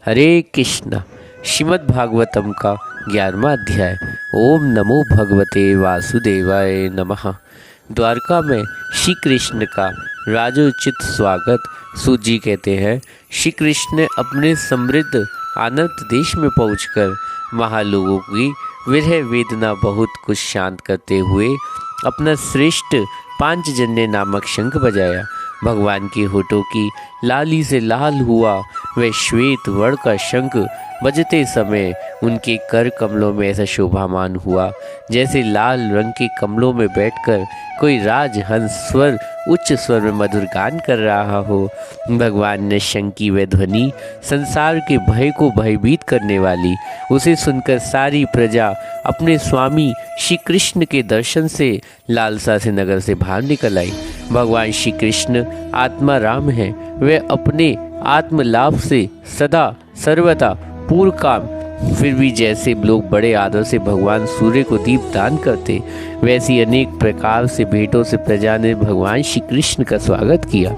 हरे कृष्ण। श्रीमद् भागवतम का 11वां अध्याय। ओम नमो भगवते वासुदेवाय नमः। द्वारका में श्री कृष्ण का राजोचित स्वागत। सूत जी कहते हैं, श्री कृष्ण ने अपने समृद्ध आनंद देश में पहुंचकर वहाँ लोगों की विरह वेदना बहुत कुछ शांत करते हुए अपना श्रेष्ठ पांचजन्य नामक शंख बजाया। भगवान के होठों की लाली से लाल हुआ वह श्वेत वर्ण का शंख बजते समय उनके कर कमलों में ऐसा शोभामान हुआ जैसे लाल रंग के कमलों में बैठकर कोई राजहंस स्वर उच्च स्वर में मधुर गान कर रहा हो। भगवान ने शंख की वह ध्वनि संसार के भय को भयभीत करने वाली, उसे सुनकर सारी प्रजा अपने स्वामी श्री कृष्ण के दर्शन से लालसा से नगर से बाहर निकल आई। भगवान श्री कृष्ण आत्मा राम है, वे अपने आत्मलाभ से सदा सर्वदा पूर्ण काम। फिर भी जैसे लोग बड़े आदर से भगवान सूर्य को दीप दान करते, वैसी अनेक प्रकार से भेंटों से प्रजा ने भगवान श्री कृष्ण का स्वागत किया।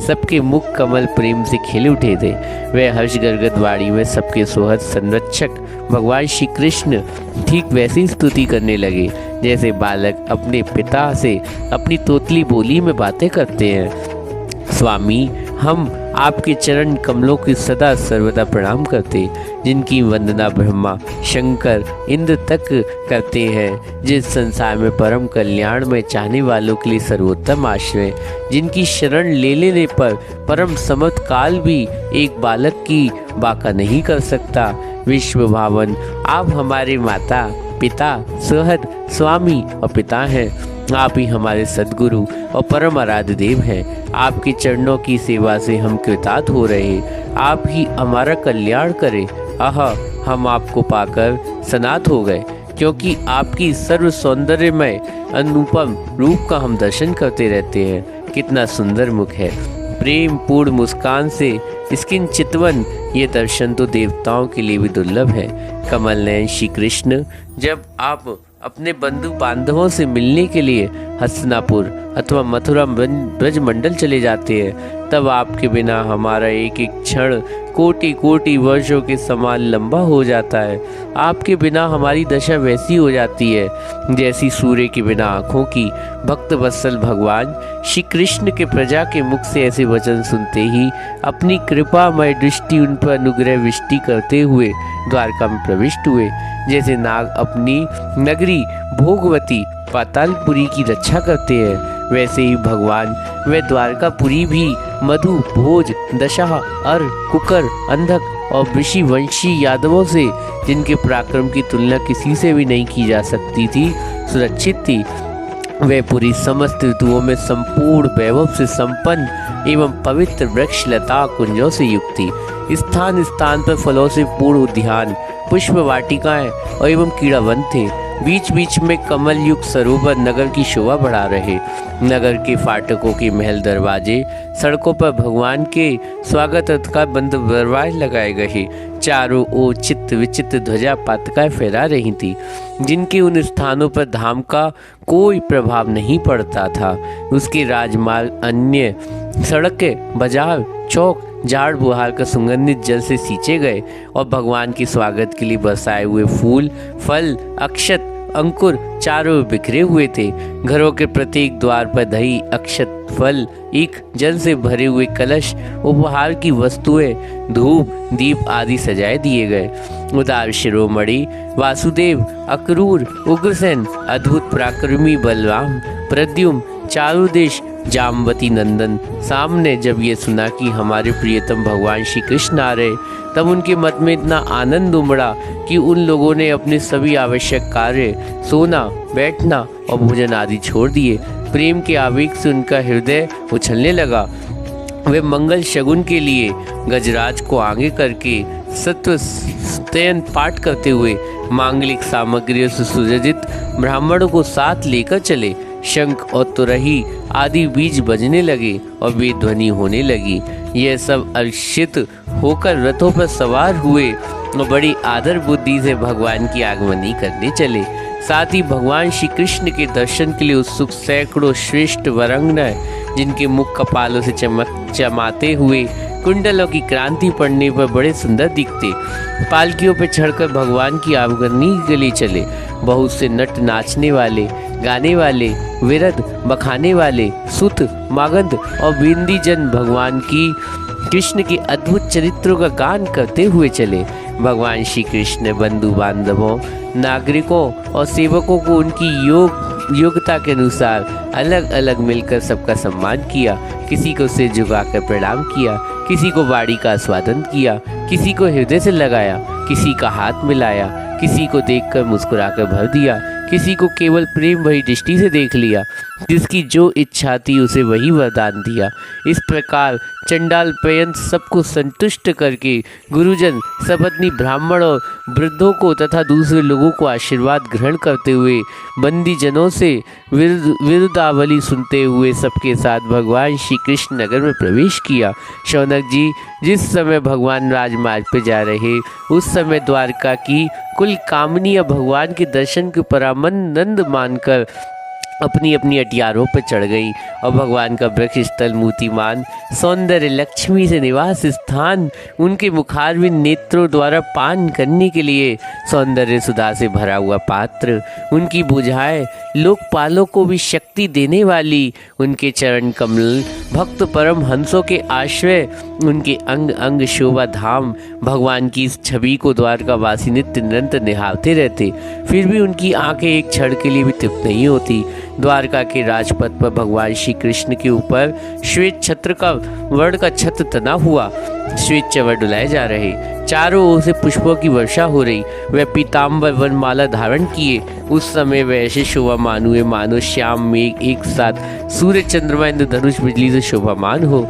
सबके मुख कमल प्रेम से खिले उठे थे। वह हर्ष गदगद वाणी में सबके सोहद संरक्षक भगवान श्री कृष्ण ठीक वैसी स्तुति करने लगे जैसे बालक अपने पिता से अपनी तोतली बोली में बातें करते हैं। स्वामी, हम आपके चरण कमलों की सदा सर्वदा प्रणाम करते, जिनकी वंदना ब्रह्मा शंकर इंद्र तक करते हैं, जिस संसार में परम कल्याण में चाहने वालों के लिए सर्वोत्तम आश्रय, जिनकी शरण ले लेने पर परम समर्थ काल भी एक बालक की बाका नहीं कर सकता। विश्व भावन, आप हमारे माता पिता सहद स्वामी और पिता हैं। आप ही हमारे सद्गुरु और परम आराध्य देव हैं। आपके चरणों की सेवा से हम कृतार्थ हो रहे, आप ही हमारा कल्याण करें। हम आपको पाकर सनाथ हो गए, क्योंकि आपकी सर्व सौंदर्यमय अनुपम रूप का हम दर्शन करते रहते हैं। कितना सुंदर मुख है, प्रेम पूर्ण मुस्कान से स्किन चितवन, ये दर्शन तो देवताओं के लिए भी दुर्लभ है। कमल नयन श्री कृष्ण, जब आप अपने बंधु बांधवों से मिलने के लिए हस्तिनापुर अथवा मथुरा ब्रज मंडल चले जाते हैं, तब आपके बिना हमारा एक एक क्षण कोटि कोटि वर्षों के समान लंबा हो जाता है। आपके बिना हमारी दशा वैसी हो जाती है जैसी सूर्य के बिना आँखों की। भक्त वत्सल भगवान श्री कृष्ण के प्रजा के मुख से ऐसे वचन सुनते ही अपनी कृपामय दृष्टि उन पर अनुग्रह वृष्टि करते हुए द्वारका में प्रविष्ट हुए। जैसे नाग अपनी नगरी भोगवती पातालपुरी की रक्षा करते हैं, वैसे ही भगवान वे द्वारकापुरी भी मधु भोज दशा अर कुकर अंधक और ऋषि वंशी यादवों से, जिनके पराक्रम की तुलना किसी से भी नहीं की जा सकती थी, सुरक्षित थी। वे पूरी समस्त ऋतुओं में संपूर्ण वैभव से संपन्न एवं पवित्र वृक्ष लता कुंजों से युक्त थी। स्थान स्थान पर फलों से पूर्ण उद्यान, पुष्प वाटिकाएं और एवं कीड़ावन थे। बीच बीच में कमल युक्त सरोवर नगर की शोभा बढ़ा रहे। नगर के फाटकों के महल दरवाजे, सड़कों पर भगवान के स्वागत का बंद दरवाजे लगाए गए। चारों ओर चित्त विचित्र ध्वजा पताकाएं फहरा रही थी, जिनके उन स्थानों पर धाम का कोई प्रभाव नहीं पड़ता था। उसके राजमार्ग, अन्य सड़कें, बाजार, चौक झाड़ बुहार का सुगंधित जल से सींचे गए और भगवान के स्वागत के लिए बरसाए हुए फूल फल अक्षत अंकुर चारों ओर बिखरे हुए थे। घरों के प्रत्येक द्वार पर दही अक्षत फल ईख जल से भरे हुए कलश, उपहार की वस्तुएं, धूप दीप आदि सजाए दिए गए। उदार शिरोमणि वासुदेव, अक्रूर, उग्रसेन, अद्भुत पराक्रमी बलराम, प्रद्युम्न, चारों देश जामवती नंदन सामने जब ये सुना कि हमारे प्रियतम भगवान श्री कृष्ण आ रहे, तब उनके मन में इतना आनंद उमड़ा कि उन लोगों ने अपने सभी आवश्यक कार्य, सोना बैठना और भोजन आदि छोड़ दिए। प्रेम के आवेग से उनका हृदय उछलने लगा। वे मंगल शगुन के लिए गजराज को आगे करके सत्व स्तयन पाठ करते हुए मांगलिक सामग्रियों से सुसज्जित ब्राह्मणों को साथ लेकर चले। शंख और तुरही आदि बीज बजने लगे और वेद ध्वनि होने लगी। यह सब हर्षित होकर रथों पर सवार हुए और बड़ी आदर बुद्धि से भगवान की आगमनी करने चले। साथ ही भगवान श्री कृष्ण के दर्शन के लिए उत्सुक सैकड़ों श्रेष्ठ वरांगनाएं, जिनके मुख कपालों से चमाते हुए कुंडलों की क्रांति पड़ने पर बड़े सुंदर दिखते। पालकियों पर चढ़कर भगवान की आगमनी के लिए चले। बहुत से नट नाचने वाले, गाने वाले, विरध बखाने वाले, सुत मागंध और बिंदी जन भगवान की कृष्ण के अद्भुत चरित्रों का गान करते हुए चले। भगवान श्री कृष्ण बंधु बांधवों, नागरिकों और सेवकों को उनकी योग्यता के अनुसार अलग अलग मिलकर सबका सम्मान किया। किसी को सिर झुकाकर प्रणाम किया, किसी को वाणी का आस्वादन किया, किसी को हृदय से लगाया, किसी का हाथ मिलाया, किसी को देखकर मुस्कुराकर भर दिया, किसी को केवल प्रेम भरी दृष्टि से देख लिया। जिसकी जो इच्छा थी उसे वही वरदान दिया। इस प्रकार चंडाल पर्यंत सबको संतुष्ट करके गुरुजन सपत्नी ब्राह्मण और वृद्धों को तथा दूसरे लोगों को आशीर्वाद ग्रहण करते हुए बंदी जनों से विरुदावली सुनते हुए सबके साथ भगवान श्री कृष्ण नगर में प्रवेश किया। शौनक जी जिस समय भगवान राजमार्ग पे जा रहे उस समय द्वारका की कुल कामनियां भगवान के दर्शन के परामनंद मानकर अपनी अपनी अटियारों पर चढ़ गई और भगवान का वृक्ष स्थल मूर्तिमान सौंदर्य लक्ष्मी से निवास स्थान उनके मुखारविंद नेत्रों द्वारा पान करने के लिए सौंदर्य सुधा से भरा हुआ पात्र, उनकी भुजाएं लोकपालों को भी शक्ति देने वाली, उनके चरण कमल भक्त परम हंसों के आश्रय, उनके अंग अंग शोभा धाम। भगवान की इस छवि को द्वारकावासी नित्य निरंतर निहारते रहते, फिर भी उनकी आंखें एक क्षण के लिए भी तृप्त नहीं होती। द्वारका के राजपथ पर भगवान श्री कृष्ण के ऊपर श्वेत छत्र का वर्ण का छत्र तना हुआ, श्वेत चवर डुलाए जा रहे, चारों ओर से पुष्पों की वर्षा हो रही। वह पीताम्बर वनमाला धारण किए उस समय वह ऐसे शोभामान हुए मानो श्याम मेघ एक साथ सूर्य चंद्रमा इंद्रधनुष बिजली से शोभामान हो।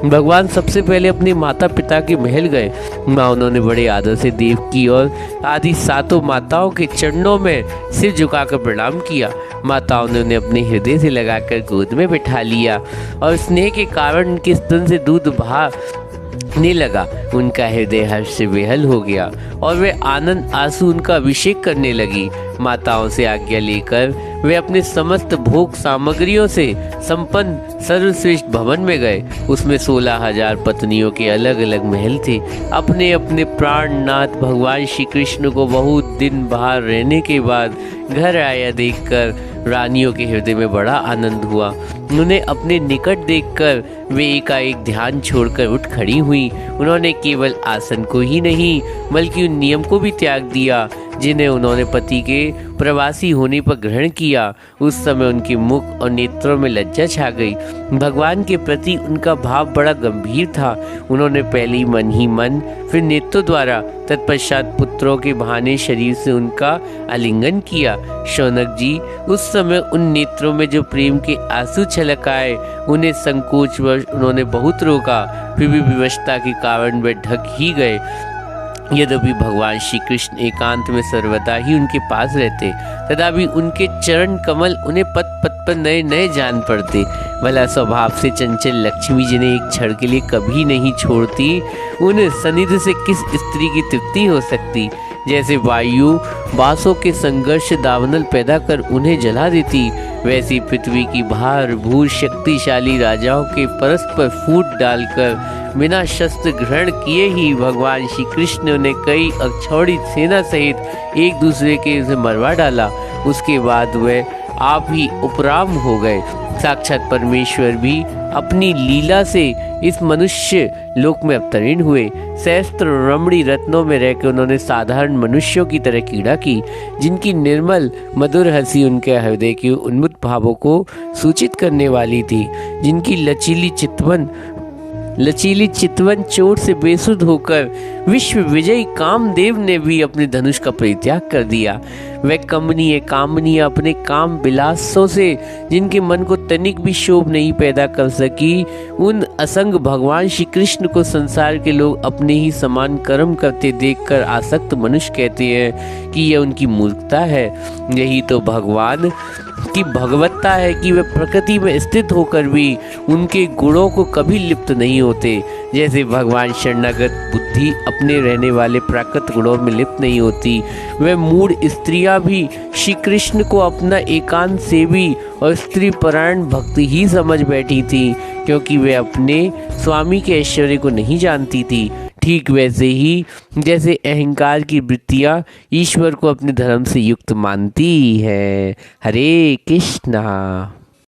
भगवान सबसे पहले अपने माता पिता के महल गए। माँ उन्होंने बड़े आदर से देव की और आदि सातों माताओं के चरणों में सिर झुकाकर प्रणाम किया। माताओं ने उन्हें अपने हृदय से लगाकर गोद में बिठा लिया और स्नेह के कारण उनके स्तन से दूध बहाने लगा। उनका हृदय हर्ष से बेहल हो गया और वे आनंद आंसू उनका अभिषेक करने लगी। माताओं से आज्ञा लेकर वे अपने समस्त भोग सामग्रियों से संपन्न सर्वश्रेष्ठ भवन में गए। उसमें 16,000 पत्नियों के अलग अलग महल थे। अपने अपने प्राणनाथ भगवान श्री कृष्ण को बहुत दिन बाहर रहने के बाद घर आया देखकर रानियों के हृदय में बड़ा आनंद हुआ। उन्हें अपने निकट देखकर वे एकाएक ध्यान छोड़कर उठ खड़ी हुई। उन्होंने केवल आसन को ही नहीं बल्कि उन नियम को भी त्याग दिया जिन्हें उन्होंने पति के प्रवासी होने पर ग्रहण किया। उस समय उनके मुख और नेत्रों में लज्जा छा गई। भगवान के प्रति उनका भाव बड़ा गंभीर था। उन्होंने पहले मन ही मन, फिर नेत्रों द्वारा, तत्पश्चात पुत्रों के बहाने शरीर से उनका आलिंगन किया। शौनक जी उस समय उन नेत्रों में जो प्रेम के आंसू छलक आए, उन्हें संकोचवश उन्होंने बहुत रोका, फिर भी विवशता के कारण वे ढक ही गए। यद्यपि भगवान श्री कृष्ण एकांत में सर्वदा ही उनके पास रहते, तथापि उनके चरण कमल उन्हें पद पद पर नए नए जान पड़ते। भला स्वभाव से चंचल लक्ष्मी जिन्हें एक क्षण के लिए कभी नहीं छोड़ती, उन सनिध से किस स्त्री की तृप्ति हो सकती। जैसे वायु बासों के संघर्ष दावनल पैदा कर उन्हें जला देती, वैसी पृथ्वी की भार भूर शक्तिशाली राजाओं के परस्पर फूट डालकर बिना शस्त्र ग्रहण किए ही भगवान श्री कृष्ण ने कई अक्षौड़ी सेना सहित एक दूसरे के उसे मरवा डाला। उसके बाद वे आप ही उपराम हो गए। साक्षात परमेश्वर भी अपनी लीला से इस मनुष्य लोक में अवतरण हुए। सहस्त्र रमणी रत्नों में रहकर उन्होंने साधारण मनुष्यों की तरह क्रीड़ा की, जिनकी निर्मल मधुर हंसी उनके हृदय के उन्मुक्त भावों को सूचित करने वाली थी, जिनकी लचीली चितवन चोट से बेसुध होकर विश्व विजयी कामदेव ने भी अपने धनुष का परित्याग कर दिया। वह कामनी अपने काम विलासों से जिनके मन को तनिक भी शोभ नहीं पैदा कर सकी, उन असंग भगवान श्री कृष्ण को संसार के लोग अपने ही समान कर्म करते देखकर आसक्त मनुष्य कहते हैं कि यह उनकी मूर्खता है। यही तो भगवान की भगवत्ता है कि वे प्रकृति में स्थित होकर भी उनके गुणों को कभी लिप्त नहीं होते। जैसे भगवान शरणागत बुद्धि अपने रहने वाले प्राकृत गुणों में लिप्त नहीं होती, वे मूढ़ स्त्रियां भी श्री कृष्ण को अपना एकांत सेवी और स्त्री परायण भक्त ही समझ बैठी थी, क्योंकि वे अपने स्वामी के ऐश्वर्य को नहीं जानती थी। ठीक वैसे ही जैसे अहंकार की वृत्तियां ईश्वर को अपने धर्म से युक्त मानती है। हरे कृष्णा।